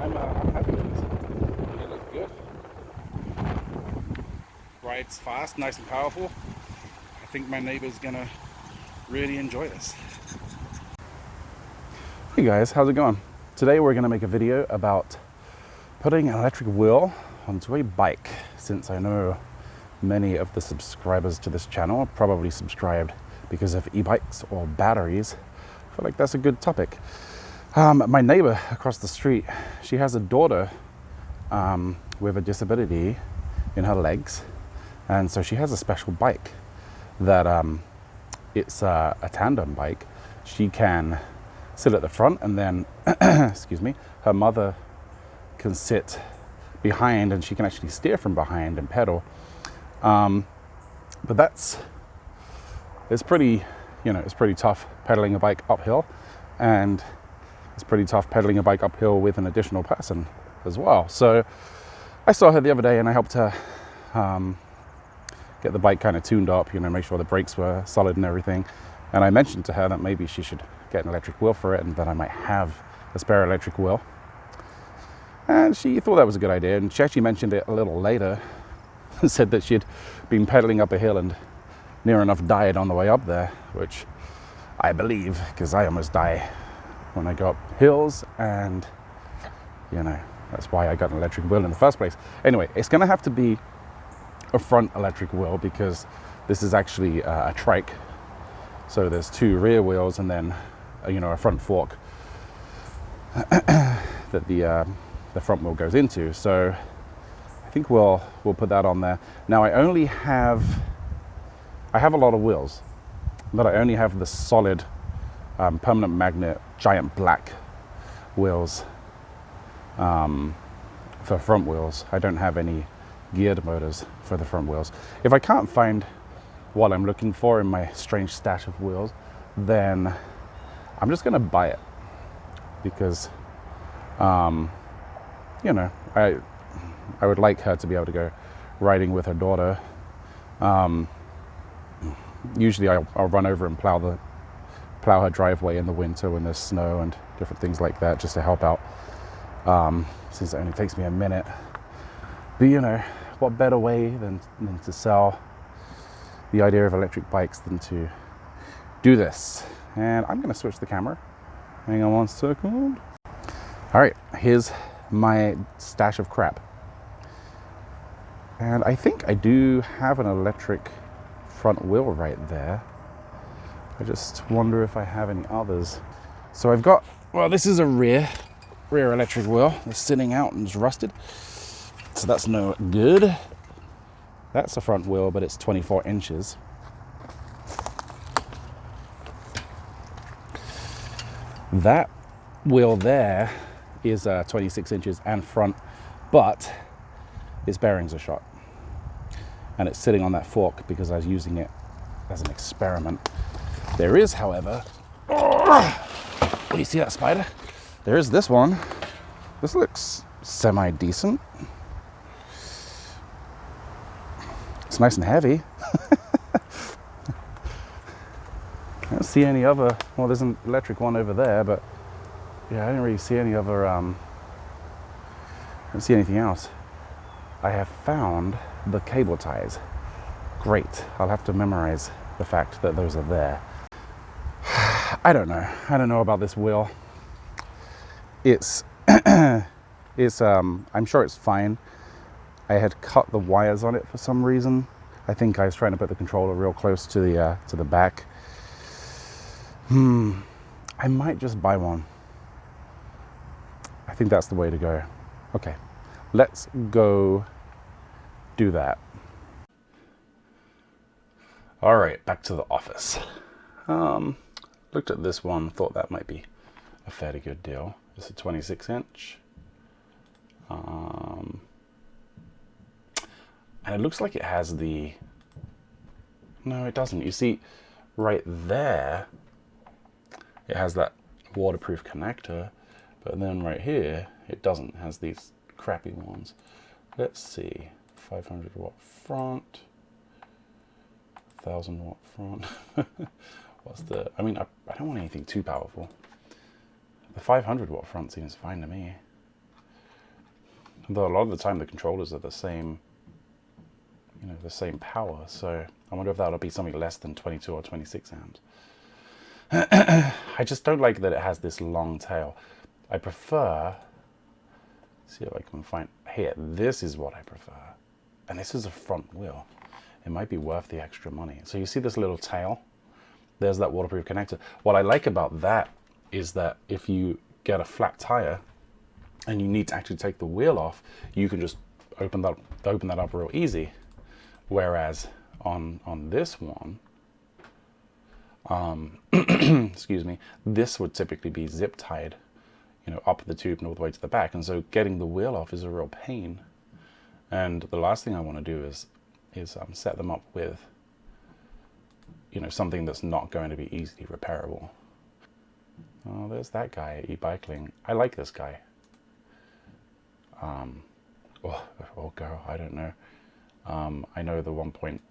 I'm happy with this. It looks good. Rides fast, nice and powerful. I think my neighbor's gonna really enjoy this. Hey guys, how's it going? Today we're gonna make a video about putting an electric wheel onto a bike, since I know many of the subscribers to this channel are probably subscribed because of e-bikes or batteries. I feel like that's a good topic. My neighbor across the street, she has a daughter with a disability in her legs, and so she has a special bike that it's a tandem bike. She can sit at the front, and then excuse me, her mother can sit behind, and she can actually steer from behind and pedal. But it's pretty, it's pretty tough pedaling a bike uphill, and it's pretty tough pedaling a bike uphill with an additional person as well. So I saw her the other day, and I helped her get the bike kind of tuned up, make sure the brakes were solid and everything. And I mentioned to her that maybe she should get an electric wheel for it, and that I might have a spare electric wheel. And she thought that was a good idea, and she actually mentioned it a little later and said that she'd been pedaling up a hill and near enough died on the way up there, which I believe, because I almost die when I go up hills, and that's why I got an electric wheel in the first place. Anyway, it's gonna have to be a front electric wheel, because this is actually a trike. So there's two rear wheels and then a front fork that the front wheel goes into. So I think we'll put that on there. Now I have a lot of wheels, but I only have the solid permanent magnet giant black wheels for front wheels. I don't have any geared motors for the front wheels. If I can't find what I'm looking for in my strange stash of wheels, then I'm just gonna buy it, because I would like her to be able to go riding with her daughter. Usually I'll run over and plow her driveway in the winter when there's snow and different things like that, just to help out, since it only takes me a minute. But what better way than to sell the idea of electric bikes than to do this. And I'm gonna switch the camera. Hang on one second. All right, here's my stash of crap. And I think I do have an electric front wheel right there. I just wonder if I have any others. So I've got, this is a rear electric wheel. It's sitting out and it's rusted, so that's no good. That's a front wheel, but it's 24 inches. That wheel there is 26 inches and front, but its bearings are shot. And it's sitting on that fork because I was using it as an experiment. There is, however, do you see that spider? There is this one. This looks semi-decent. It's nice and heavy. I don't see any other, there's an electric one over there, but yeah, I didn't really see any other, I don't see anything else. I have found the cable ties. Great, I'll have to memorize the fact that those are there. I don't know about this wheel. It's, I'm sure it's fine. I had cut the wires on it for some reason. I think I was trying to put the controller real close to the back. I might just buy one. I think that's the way to go. Okay, let's go do that. All right, back to the office. Looked at this one, thought that might be a fairly good deal. It's a 26 inch. And it looks like it has no, it doesn't. You see, right there, it has that waterproof connector, but then right here, it doesn't. It has these crappy ones. Let's see, 500 watt front, 1000 watt front. I don't want anything too powerful. The 500 watt front seems fine to me. Though a lot of the time the controllers are the same, you know, the same power. So I wonder if that'll be something less than 22 or 26 amps. I just don't like that it has this long tail. I prefer, see if I can find, here, this is what I prefer. And this is a front wheel. It might be worth the extra money. So you see this little tail? There's that waterproof connector. What I like about that is that if you get a flat tire and you need to actually take the wheel off, you can just open that up real easy. Whereas on this one, excuse me, this would typically be zip tied, you know, up the tube and all the way to the back. And so getting the wheel off is a real pain. And the last thing I want to do is set them up with, you know, something that's not going to be easily repairable. Oh, there's that guy at e-biking. I like this guy. Or girl, I don't know. I know the one point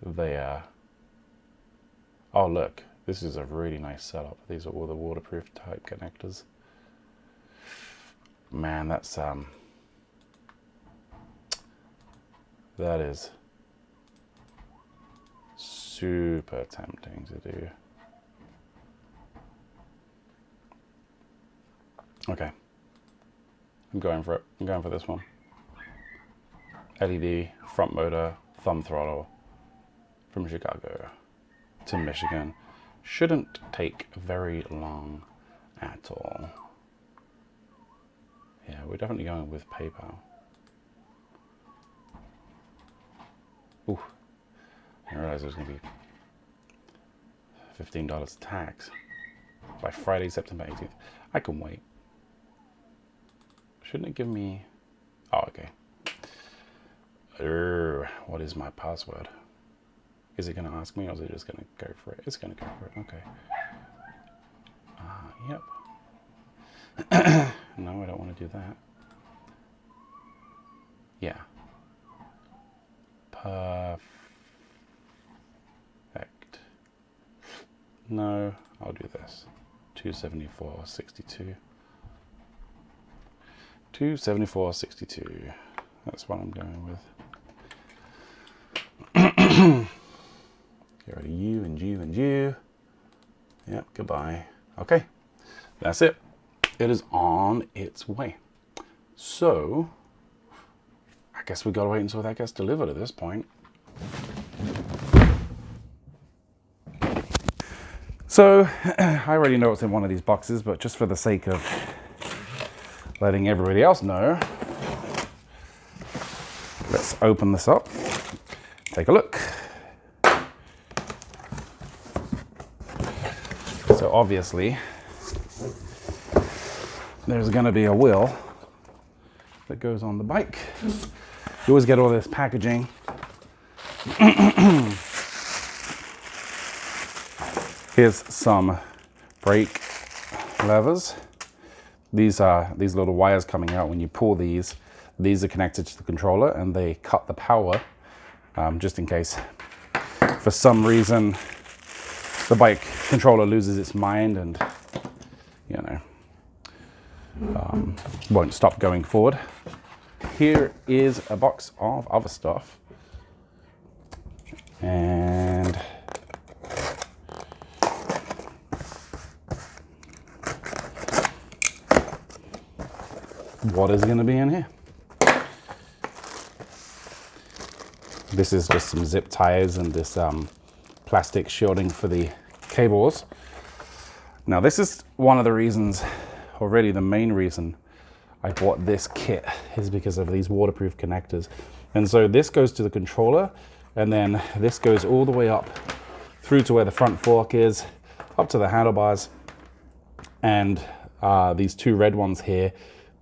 they oh look, this is a really nice setup. These are all the waterproof type connectors. Man, that's that is super tempting to do. Okay, I'm going for it. I'm going for this one. LED, front motor, thumb throttle, from Chicago to Michigan. Shouldn't take very long at all. Yeah, we're definitely going with PayPal. Ooh, I didn't realize there was going to be $15 tax by Friday, September 18th. I can wait. Shouldn't it give me... Oh, okay. What is my password? Is it going to ask me, or is it just going to go for it? It's going to go for it. Okay. Yep. No, I don't want to do that. Yeah. Perfect. No, I'll do this. 274.62. 274.62. That's what I'm going with. Get rid of you and you and you. Yep, goodbye. Okay, that's it. It is on its way. So, I guess we gotta wait until that gets delivered at this point. So, I already know what's in one of these boxes, but just for the sake of letting everybody else know, let's open this up, take a look. So obviously, there's going to be a wheel that goes on the bike. You always get all this packaging. Here's some brake levers. These are these little wires coming out. When you pull these are connected to the controller and they cut the power, just in case for some reason the bike controller loses its mind and, you know, won't stop going forward. Here is a box of other stuff. And what is going to be in here? This is just some zip ties and this plastic shielding for the cables. Now this is one of the reasons, or really the main reason I bought this kit, is because of these waterproof connectors. And so this goes to the controller, and then this goes all the way up through to where the front fork is, up to the handlebars. And these two red ones here,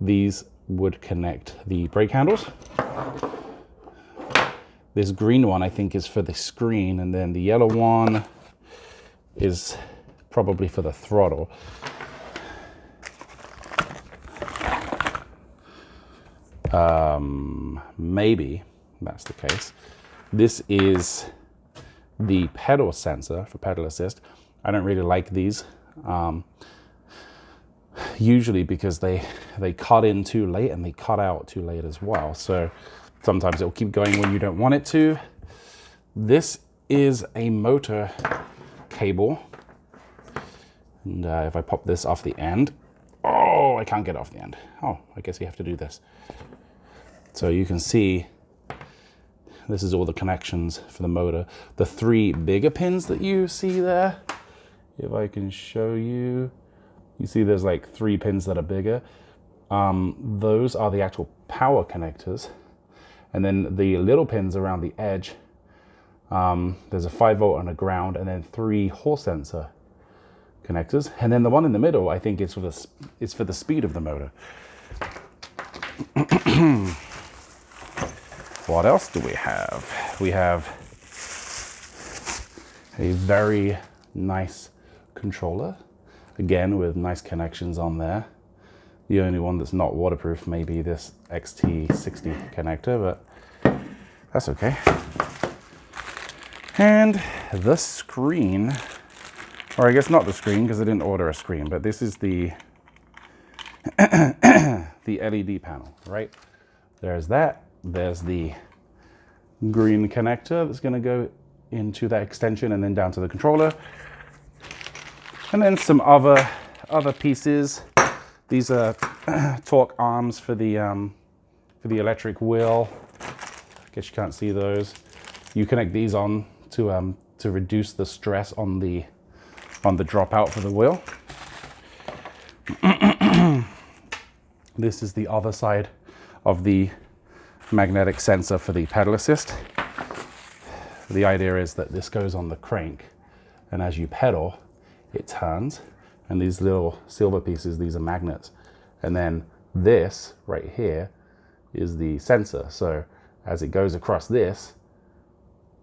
these would connect the brake handles. This green one I think is for the screen, and then the yellow one is probably for the throttle. Maybe that's the case. This is the pedal sensor for pedal assist. I don't really like these. usually because they cut in too late and they cut out too late as well. So sometimes it'll keep going when you don't want it to. This is a motor cable. And if I pop this off the end, oh, I can't get it off the end. Oh, I guess you have to do this. So you can see this is all the connections for the motor. The 3 bigger pins that you see there, if I can show you, you see there's like 3 pins that are bigger. Those are the actual power connectors. And then the little pins around the edge, there's a 5-volt and a ground, and then 3 hall sensor connectors. And then the one in the middle, I think is for the speed of the motor. What else do we have? We have a very nice controller, again with nice connections on there. The only one that's not waterproof may be this XT60 connector, but that's okay. And the screen, or I guess not the screen because I didn't order a screen, but this is the the LED panel, right? There's that. There's the green connector that's going to go into that extension and then down to the controller. And then some other pieces. These are torque arms for the electric wheel. I guess you can't see those. You connect these on to reduce the stress on the dropout for the wheel. This is the other side of the magnetic sensor for the pedal assist. The idea is that this goes on the crank, and as you pedal, it turns, and these little silver pieces, these are magnets. And then this right here is the sensor. So as it goes across this,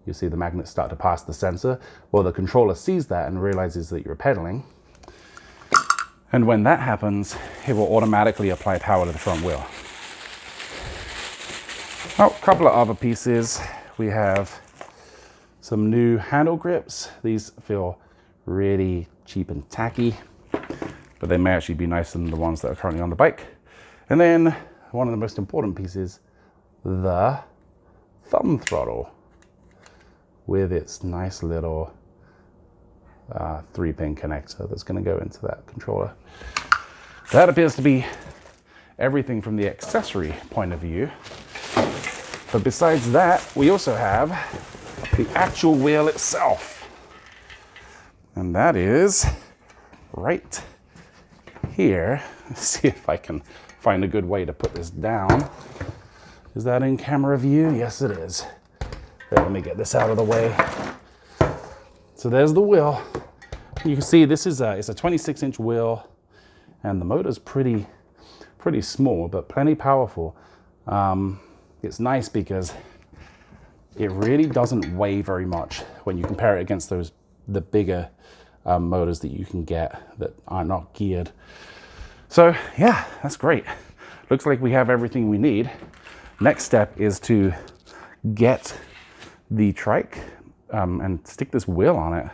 you see the magnets start to pass the sensor. Well, the controller sees that and realizes that you're pedaling. And when that happens, it will automatically apply power to the front wheel. Oh, a couple of other pieces. We have some new handle grips. These feel really cheap and tacky, but they may actually be nicer than the ones that are currently on the bike. And then one of the most important pieces, the thumb throttle with its nice little 3-pin connector that's going to go into that controller. That appears to be everything from the accessory point of view. But besides that, we also have the actual wheel itself. And that is right here. Let's see if I can find a good way to put this down. Is that in camera view? Yes, it is. There, let me get this out of the way. So there's the wheel. You can see this is it's a 26-inch wheel, and the motor's pretty small, but plenty powerful. It's nice because it really doesn't weigh very much when you compare it against the bigger motors that you can get that are not geared. So yeah, that's great. Looks like we have everything we need. Next step is to get the trike and stick this wheel on it.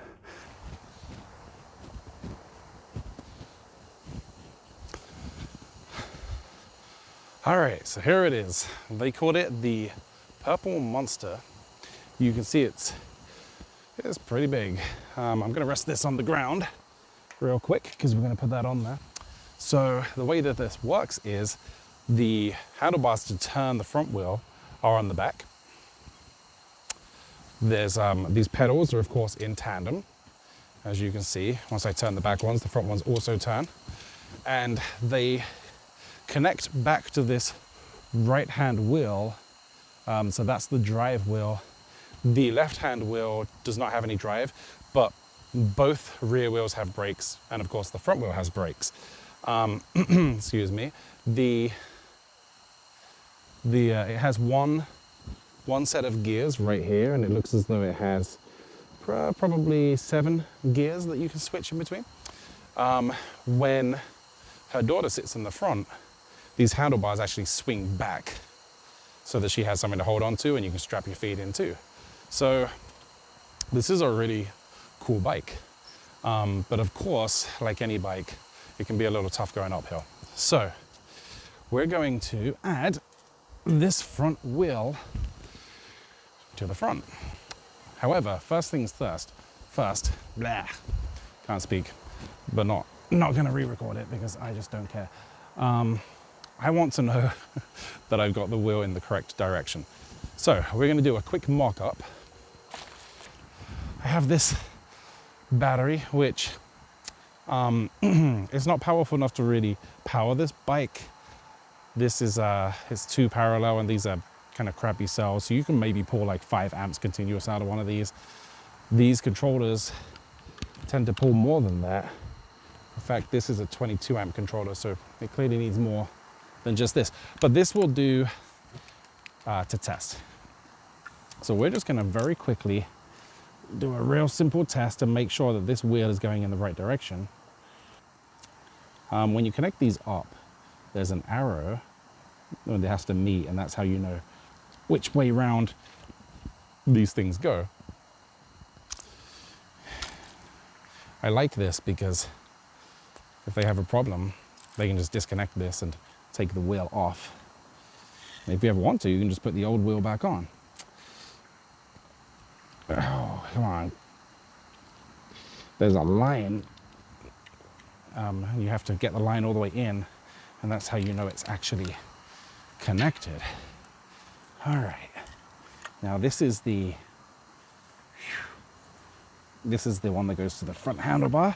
All right, so here it is. They called it the Purple Monster. You can see it's pretty big. I'm gonna rest this on the ground real quick because we're gonna put that on there. So the way that this works is the handlebars to turn the front wheel are on the back. There's these pedals are of course in tandem. As you can see, once I turn the back ones, the front ones also turn. And they connect back to this right-hand wheel. So that's the drive wheel. The left-hand wheel does not have any drive, but both rear wheels have brakes, and of course the front wheel has brakes. Excuse me. It has one set of gears right here, and it looks as though it has probably 7 gears that you can switch in between. When her daughter sits in the front, these handlebars actually swing back so that she has something to hold on to and you can strap your feet in too. So this is a really cool bike. But of course, like any bike, it can be a little tough going uphill. So we're going to add this front wheel to the front. However, first things first, can't speak, but not gonna re-record it because I just don't care. I want to know that I've got the wheel in the correct direction. So we're gonna do a quick mock-up. I have this battery, which it's not powerful enough to really power this bike. This is it's 2 parallel, and these are kind of crappy cells, so you can maybe pull like 5 amps continuous out of one of these. These controllers tend to pull more than that. In fact, this is a 22 amp controller, so it clearly needs more than just this. But this will do to test. So we're just gonna very quickly do a real simple test to make sure that this wheel is going in the right direction. When you connect these up, there's an arrow that has to meet, and that's how you know which way round these things go. I like this because if they have a problem, they can just disconnect this and take the wheel off. And if you ever want to, you can just put the old wheel back on. Oh, come on. There's a line. You have to get the line all the way in, and that's how you know it's actually connected. All right. Now this is the one that goes to the front handlebar.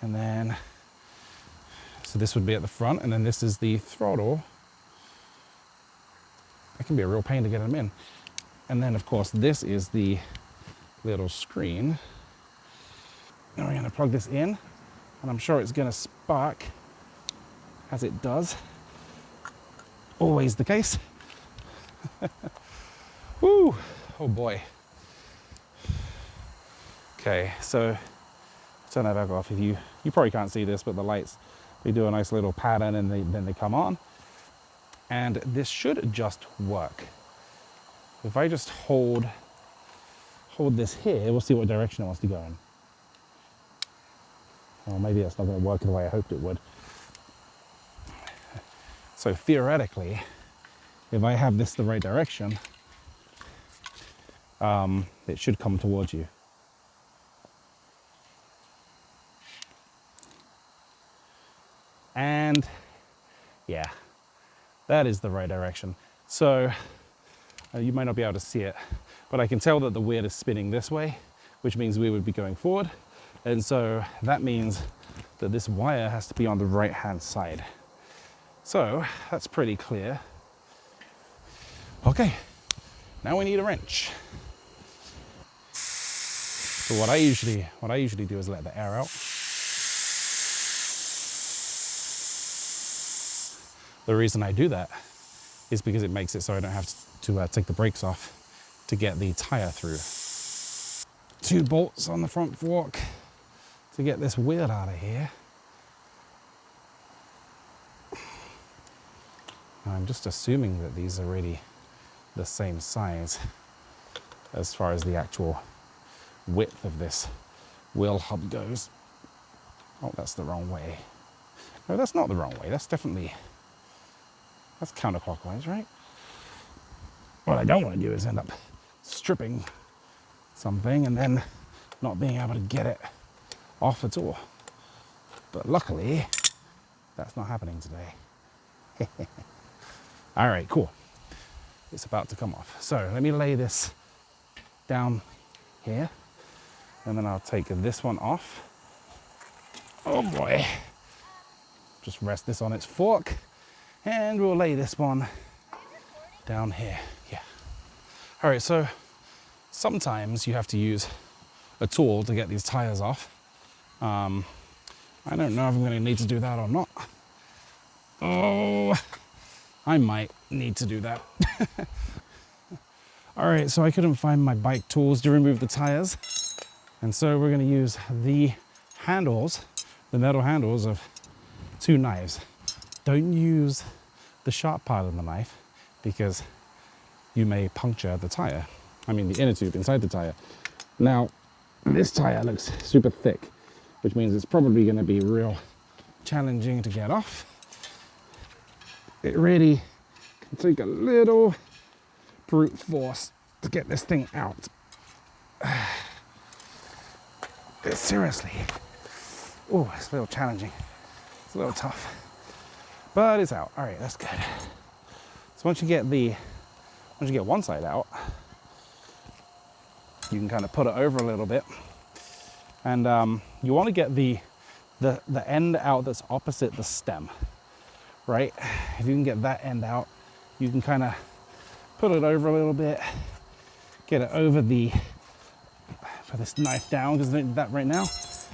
And then, so this would be at the front, and then this is the throttle. It can be a real pain to get them in. And then of course, this is the little screen. And we're gonna plug this in, and I'm sure it's gonna spark, as it does. Always the case. Woo, oh boy. Okay, so turn that back off. If you probably can't see this, but the lights, they do a nice little pattern, and then they come on. And this should just work. If I just hold this here, we'll see what direction it wants to go in. Well, maybe that's not going to work the way I hoped it would. So theoretically, if I have this the right direction, it should come towards you. And yeah, that is the right direction. So you might not be able to see it, but I can tell that the wheel is spinning this way, which means we would be going forward. And so that means that this wire has to be on the right-hand side. So that's pretty clear. Okay, now we need a wrench. So what I usually do is let the air out. The reason I do that is because it makes it so I don't have to take the brakes off to get the tire through. 2 bolts on the front fork to get this wheel out of here. I'm just assuming that these are really the same size as far as the actual width of this wheel hub goes. Oh, that's the wrong way. No, that's not the wrong way. That's counterclockwise, right? What I don't want to do is end up stripping something and then not being able to get it off at all. But luckily, that's not happening today. All right, cool. It's about to come off. So let me lay this down here, and then I'll take this one off. Oh boy. Just rest this on its fork, and we'll lay this one down here. Yeah. All right, so sometimes you have to use a tool to get these tires off. I don't know if I'm going to need to do that or not. Oh, I might need to do that. All right, so I couldn't find my bike tools to remove the tires. And so we're going to use the handles, the metal handles of 2 knives. Don't use the sharp part of the knife because you may puncture the tire. I mean, the inner tube inside the tire. Now, this tire looks super thick, which means it's probably going to be real challenging to get off. It really can take a little brute force to get this thing out. Seriously. Oh, it's a little challenging. It's a little tough, but it's out. All right, that's good. So once you get one side out, you can kind of put it over a little bit, and you want to get the end out that's opposite the stem, right? If you can get that end out, you can kind of put it over a little bit, get it over put this knife down because I don't do that right now.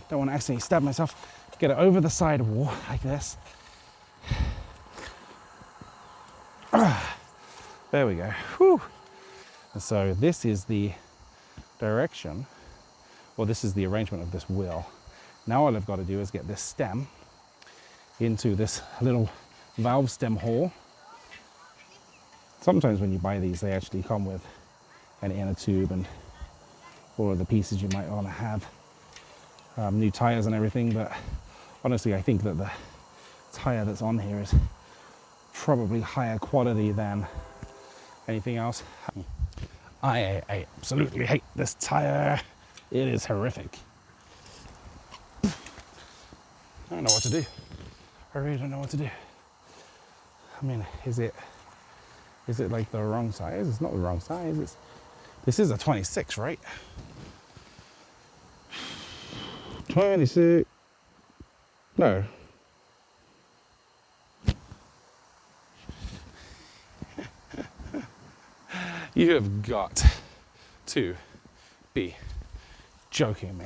Don't want to accidentally stab myself. Get it over the side wall like this. There we go. Whew. And so this is the direction, or this is the arrangement of this wheel. Now all I've got to do is get this stem into this little valve stem hole. Sometimes when you buy these, they actually come with an inner tube and all of the pieces you might want to have, new tires and everything, but honestly I think that the tire that's on here is probably higher quality than anything else. I absolutely hate this tire. It is horrific. I don't know what to do. I really don't know what to do. I mean, is it like the wrong size? It's not the wrong size. This is a 26, right? 26. No. You have got to be joking me.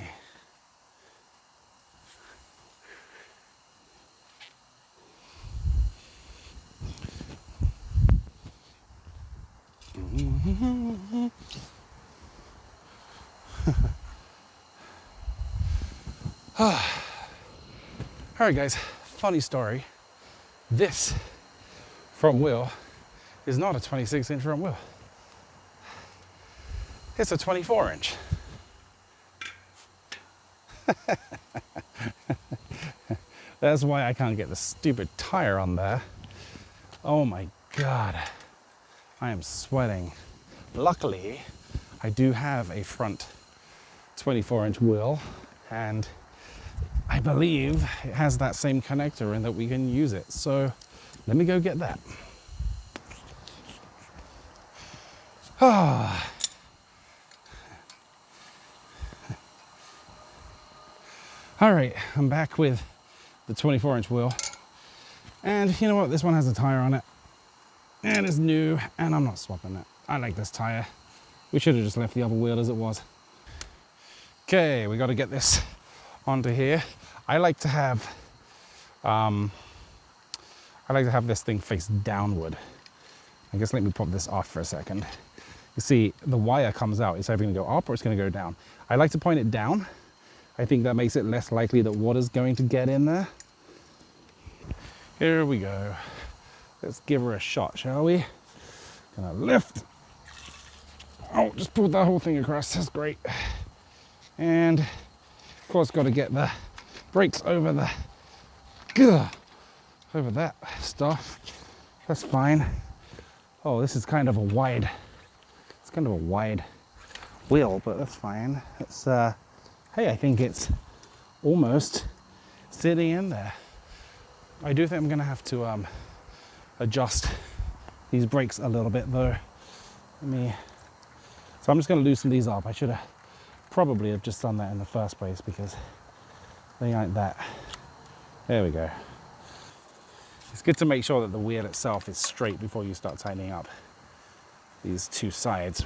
All right, guys, funny story. This front wheel is not a 26-inch front wheel. It's a 24-inch. That's why I can't get the stupid tire on there. Oh my God, I am sweating. Luckily, I do have a front 24-inch wheel, and I believe it has that same connector and that we can use it. So let me go get that. Ah. All right, I'm back with the 24-inch wheel. And you know what? This one has a tire on it. And it's new, and I'm not swapping it. I like this tire. We should have just left the other wheel as it was. Okay, we got to get this onto here. I like to have this thing face downward. I guess let me pop this off for a second. You see, the wire comes out. It's either going to go up or it's going to go down. I like to point it down. I think that makes it less likely that water's going to get in there. Here we go. Let's give her a shot, shall we? Gonna lift. Oh, just pulled that whole thing across. That's great. And of course, got to get the brakes over that stuff. That's fine. Oh, this is kind of a wide. It's kind of a wide wheel, but that's fine. It's hey, I think it's almost sitting in there. I do think I'm gonna have to adjust these brakes a little bit though. So I'm just gonna loosen these up. I should have probably have just done that in the first place because they aren't that. There we go. It's good to make sure that the wheel itself is straight before you start tightening up these two sides.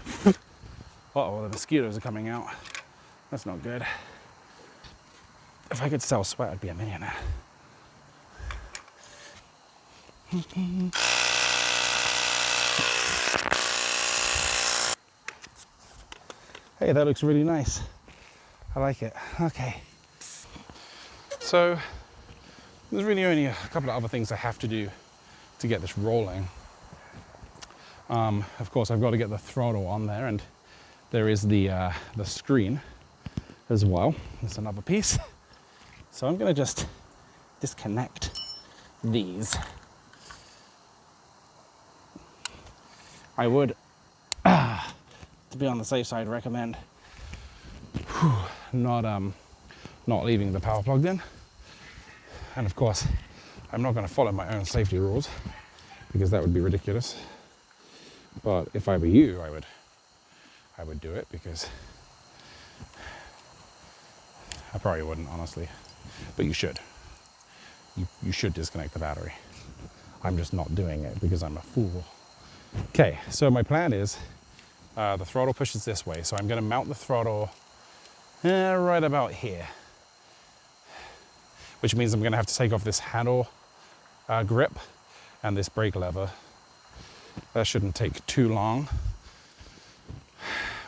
Uh-oh, the mosquitoes are coming out. That's not good. If I could sell sweat, I'd be a millionaire. Hey, that looks really nice. I like it. Okay. So there's really only a couple of other things I have to do to get this rolling. Of course, I've got to get the throttle on there, and there is the screen as well. That's another piece. So I'm going to just disconnect these. I would, to be on the safe side, recommend not leaving the power plugged in. And of course, I'm not going to follow my own safety rules because that would be ridiculous. But if I were you, I would do it, because I probably wouldn't, honestly. But you should. You should disconnect the battery. I'm just not doing it because I'm a fool. Okay, so my plan is the throttle pushes this way, so I'm going to mount the throttle right about here, which means I'm going to have to take off this handle grip and this brake lever. That shouldn't take too long.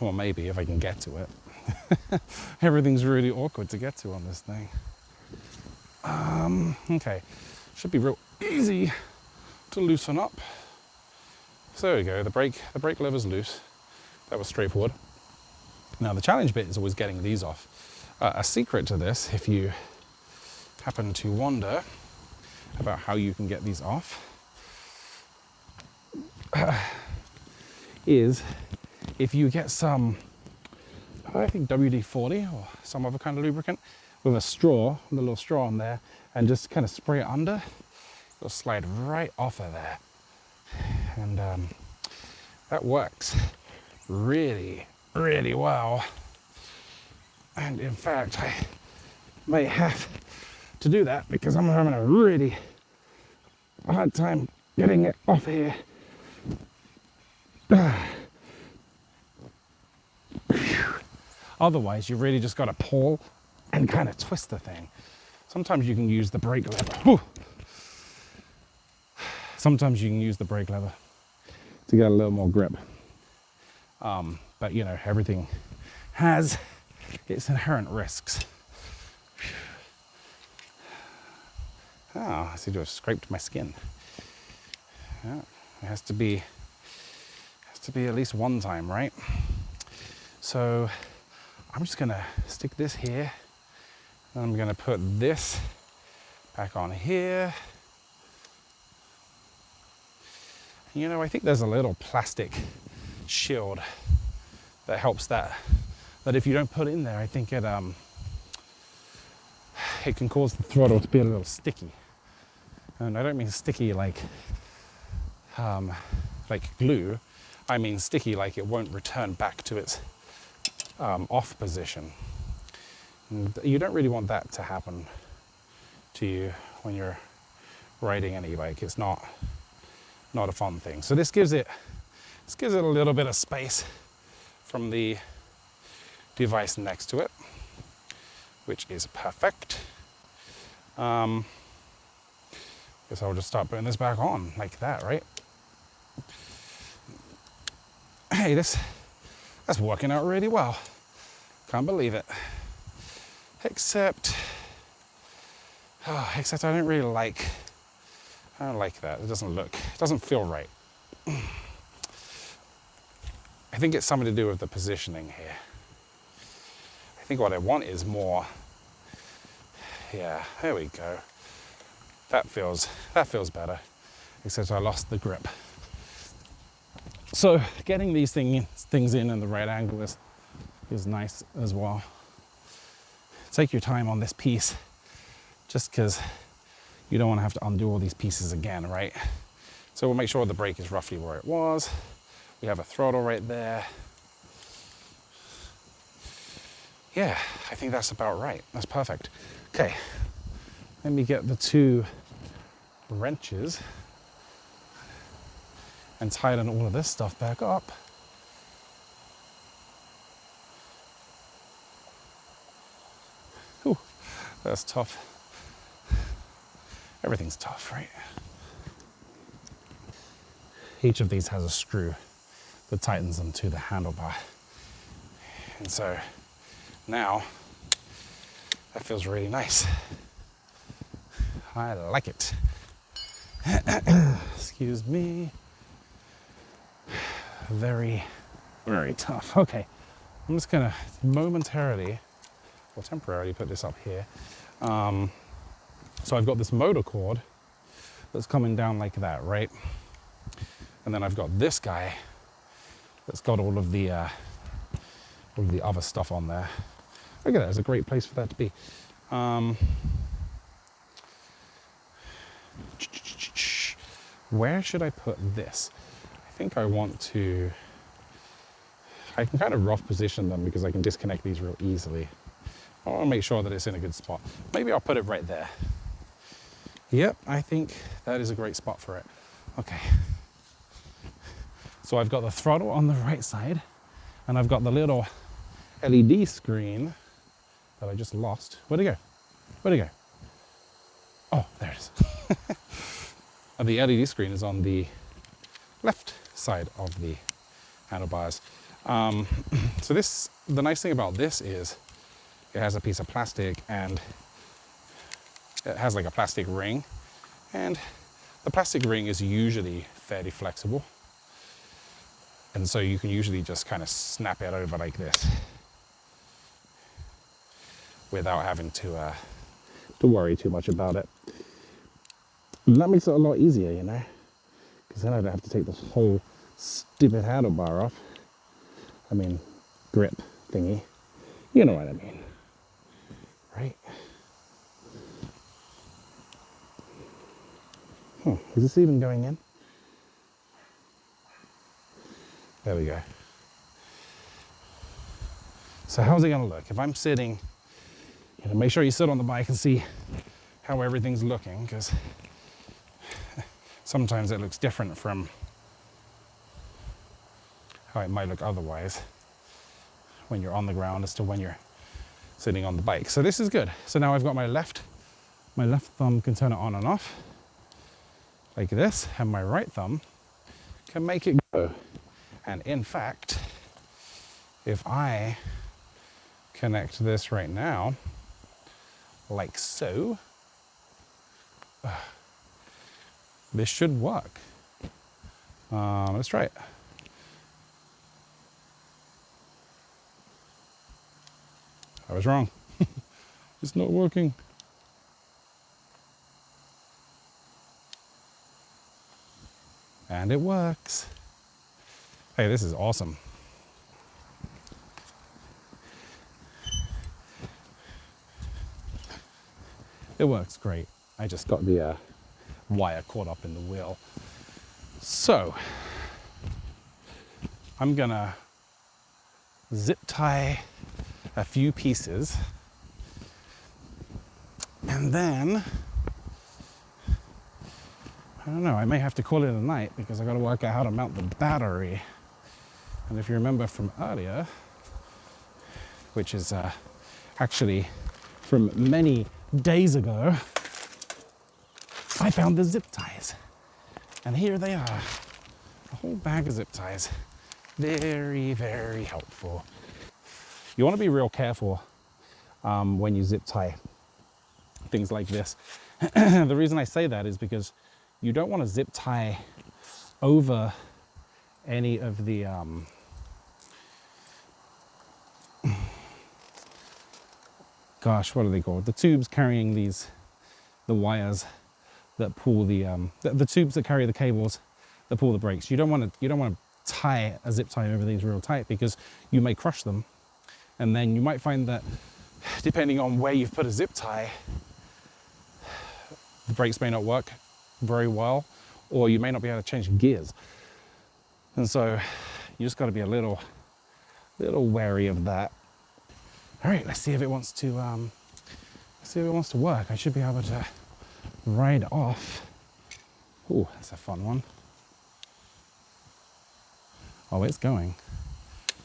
Well, maybe if I can get to it. Everything's really awkward to get to on this thing. Okay, should be real easy to loosen up. So there we go, the brake lever's loose. That was straightforward. Now the challenge bit is always getting these off. A secret to this, if you happen to wonder about how you can get these off, is if you get some, I think WD-40 or some other kind of lubricant with a straw, with a little straw on there, and just kind of spray it under, it'll slide right off of there. And that works really, really well. And in fact, I may have to do that because I'm having a really hard time getting it off here. Otherwise, you've really just got to pull and kind of twist the thing. Sometimes you can use the brake lever. Whew. Sometimes you can use the brake lever to get a little more grip. But you know, everything has its inherent risks. I seem to have scraped my skin. Yeah, it has to be at least one time, right? So I'm just gonna stick this here, and I'm gonna put this back on here. You know, I think there's a little plastic shield that helps that if you don't put in there, I think it can cause the throttle to be a little sticky. And I don't mean sticky like glue. I mean sticky like it won't return back to its off position. And you don't really want that to happen to you when you're riding an e-bike. It's not a fun thing. So this gives it a little bit of space from the device next to it, which is perfect. Guess I'll just start putting this back on like that, right? Hey, that's working out really well. Can't believe it. Except I don't like that. It doesn't feel right. I think it's something to do with the positioning here. I think what I want is more, yeah, there we go. That feels better, except I lost the grip. So getting these things in the right angle is nice as well. Take your time on this piece, just because you don't want to have to undo all these pieces again, right? So we'll make sure the brake is roughly where it was. We have a throttle right there. Yeah, I think that's about right. That's perfect. Okay, let me get the two wrenches and tighten all of this stuff back up. Ooh, that's tough. Everything's tough, right? Each of these has a screw that tightens them to the handlebar. And so now that feels really nice. I like it. Excuse me. Very, very tough. Okay, I'm just gonna momentarily or temporarily put this up here. So I've got this motor cord that's coming down like that, right? And then I've got this guy that's got all of the other stuff on there. Look at that, it's a great place for that to be. Where should I put this? I think I want to, I can kind of rough position them because I can disconnect these real easily. I want to make sure that it's in a good spot. Maybe I'll put it right there. Yep, I think that is a great spot for it. Okay. So I've got the throttle on the right side, and I've got the little LED screen that I just lost. Where'd it go? Where'd it go? Oh, there it is. And the LED screen is on the left side of the handlebars. So this, the nice thing about this is it has a piece of plastic and it has like a plastic ring, and the plastic ring is usually fairly flexible. And so you can usually just kind of snap it over like this without having to worry too much about it. And that makes it a lot easier, you know, because then I don't have to take this whole stupid handlebar off. I mean, grip thingy. You know what I mean, right? Is this even going in? There we go. So how's it gonna look? If I'm sitting, you know, make sure you sit on the bike and see how everything's looking, because sometimes it looks different from how it might look otherwise when you're on the ground as to when you're sitting on the bike. So this is good. So now I've got my left thumb can turn it on and off like this, and my right thumb can make it go. And in fact, if I connect this right now, like so, this should work. Let's try it. I was wrong. It's not working. And it works. Hey, this is awesome. It works great. I just got the wire caught up in the wheel. So, I'm gonna zip tie a few pieces, and then, I don't know, I may have to call it a night because I gotta work out how to mount the battery. And if you remember from earlier, which is actually from many days ago, I found the zip ties. And here they are, a whole bag of zip ties. Very, very helpful. You want to be real careful when you zip tie things like this. The reason I say that is because you don't want to zip tie over any of the gosh, what are they called? The tubes carrying the wires that pull the tubes that carry the cables that pull the brakes. You don't want to tie a zip tie over these real tight, because you may crush them, and then you might find that depending on where you've put a zip tie, the brakes may not work very well, or you may not be able to change gears. And so you just got to be a little wary of that. All right, let's see if it wants to work. I should be able to ride off. Oh, that's a fun one. Oh, it's going.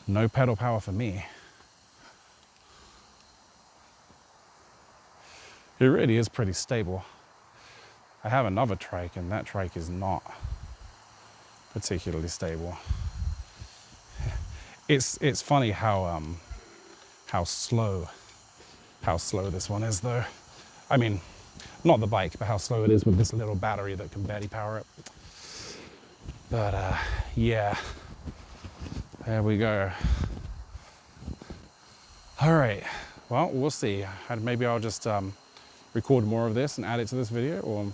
No pedal power for me. It really is pretty stable. I have another trike, and that trike is not particularly stable. It's funny how slow this one is, though. I mean, not the bike, but how slow it is with this little battery that can barely power it. But yeah, there we go. All right, well, we'll see. Maybe I'll just record more of this and add it to this video, or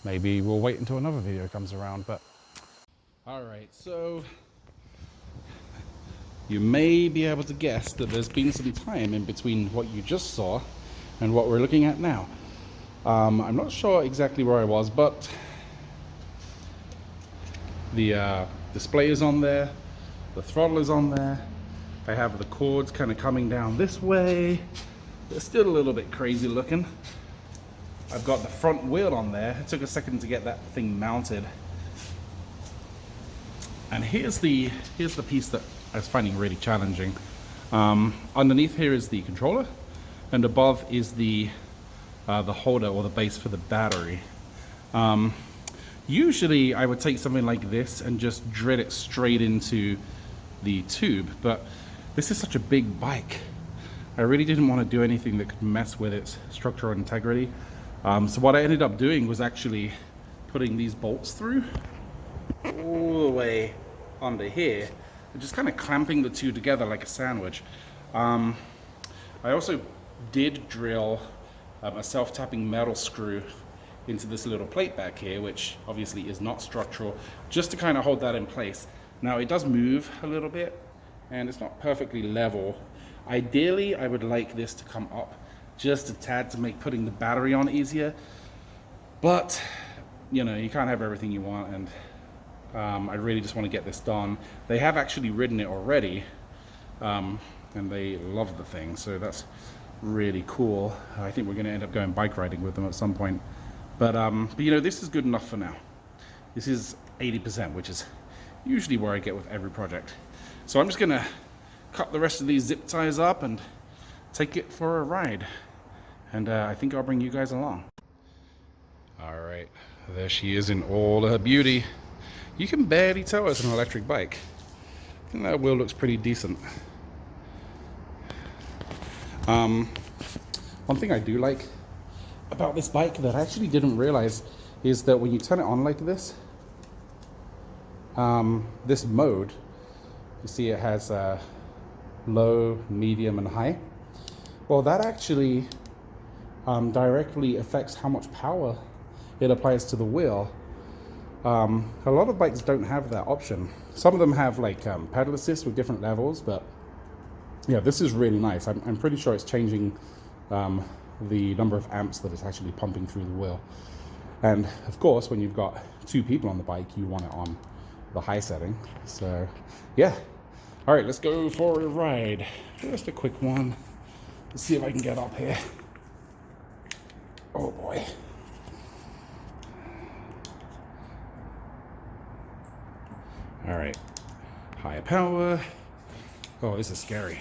maybe we'll wait until another video comes around. But all right, so you may be able to guess that there's been some time in between what you just saw and what we're looking at now. I'm not sure exactly where I was, but the display is on there, the throttle is on there. I have the cords kind of coming down this way. They're still a little bit crazy looking. I've got the front wheel on there. It took a second to get that thing mounted. And here's the piece that I was finding really challenging. Underneath here is the controller, and above is the holder or the base for the battery. Usually I would take something like this and just drill it straight into the tube, but this is such a big bike. I really didn't want to do anything that could mess with its structural integrity. So what I ended up doing was actually putting these bolts through all the way under here and just kind of clamping the two together like a sandwich. I also did drill a self-tapping metal screw into this little plate back here, which obviously is not structural, just to kind of hold that in place. Now it does move a little bit and it's not perfectly level. Ideally, I would like this to come up just a tad to make putting the battery on easier, but you know, you can't have everything you want, and I really just want to get this done. They have actually ridden it already, and they love the thing, so that's really cool. I think we're going to end up going bike riding with them at some point, but you know, this is good enough for now. This is 80%, which is usually where I get with every project. So I'm just going to cut the rest of these zip ties up and take it for a ride, and I think I'll bring you guys along. All right, there she is in all her beauty. You can barely tell it's an electric bike. I think that wheel looks pretty decent. One thing I do like about this bike that I actually didn't realize is that when you turn it on like this, this mode, you see it has low, medium, and high. Well, that actually directly affects how much power it applies to the wheel. A lot of bikes don't have that option. Some of them have like pedal assist with different levels, but yeah, this is really nice. I'm pretty sure it's changing the number of amps that it's actually pumping through the wheel. And of course, when you've got two people on the bike, you want it on the high setting. So yeah. All right, let's go for a ride. Just a quick one. Let's see if I can get up here. Oh boy. All right, higher power. Oh, this is scary.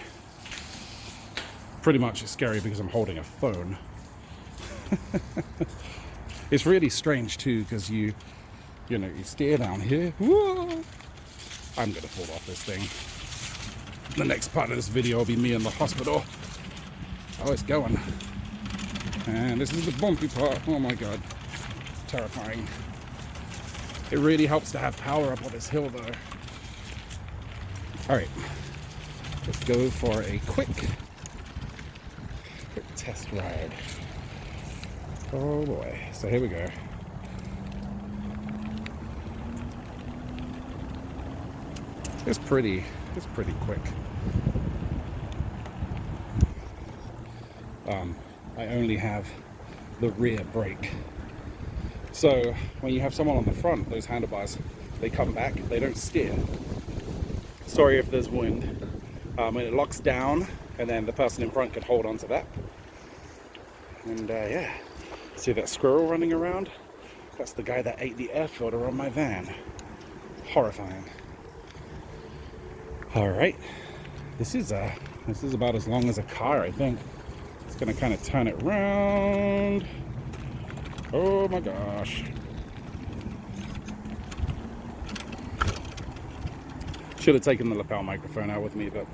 Pretty much it's scary because I'm holding a phone. It's really strange too, because you know, you steer down here. Whoa! I'm gonna fall off this thing. The next part of this video will be me in the hospital. Oh, it's going. And this is the bumpy part. Oh my God. Terrifying. It really helps to have power up on this hill though. All right. Let's go for a quick test ride. Oh boy. So here we go. It's pretty quick. I only have the rear brake. So when you have someone on the front, those handlebars, they come back, they don't steer. Sorry if there's wind. And it locks down, and then the person in front can hold on to that. And yeah, see that squirrel running around? That's the guy that ate the air filter on my van. Horrifying. All right, this is about as long as a car, I think. It's gonna kind of turn it around. Oh my gosh. Should have taken the lapel microphone out with me, but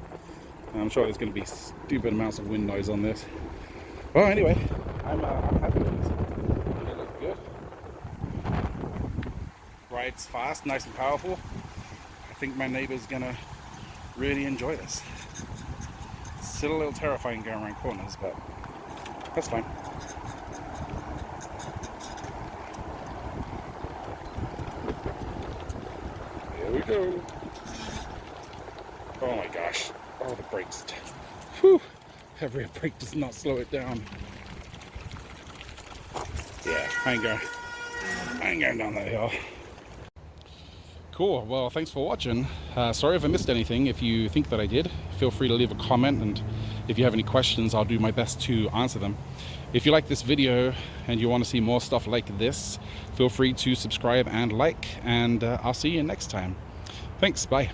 I'm sure there's gonna be stupid amounts of wind noise on this. Well, anyway, I'm happy with this. It looks good. Rides fast, nice and powerful. I think my neighbor's gonna really enjoy this. Still a little terrifying going around corners, but that's fine. we go. Oh my gosh. Oh, the brakes. Whew. Every brake does not slow it down. Yeah, I ain't going down that hill. Cool. Well, thanks for watching. Sorry if I missed anything. If you think that I did, feel free to leave a comment, and if you have any questions, I'll do my best to answer them. If you like this video and you want to see more stuff like this, feel free to subscribe and like, and I'll see you next time. Thanks. Bye.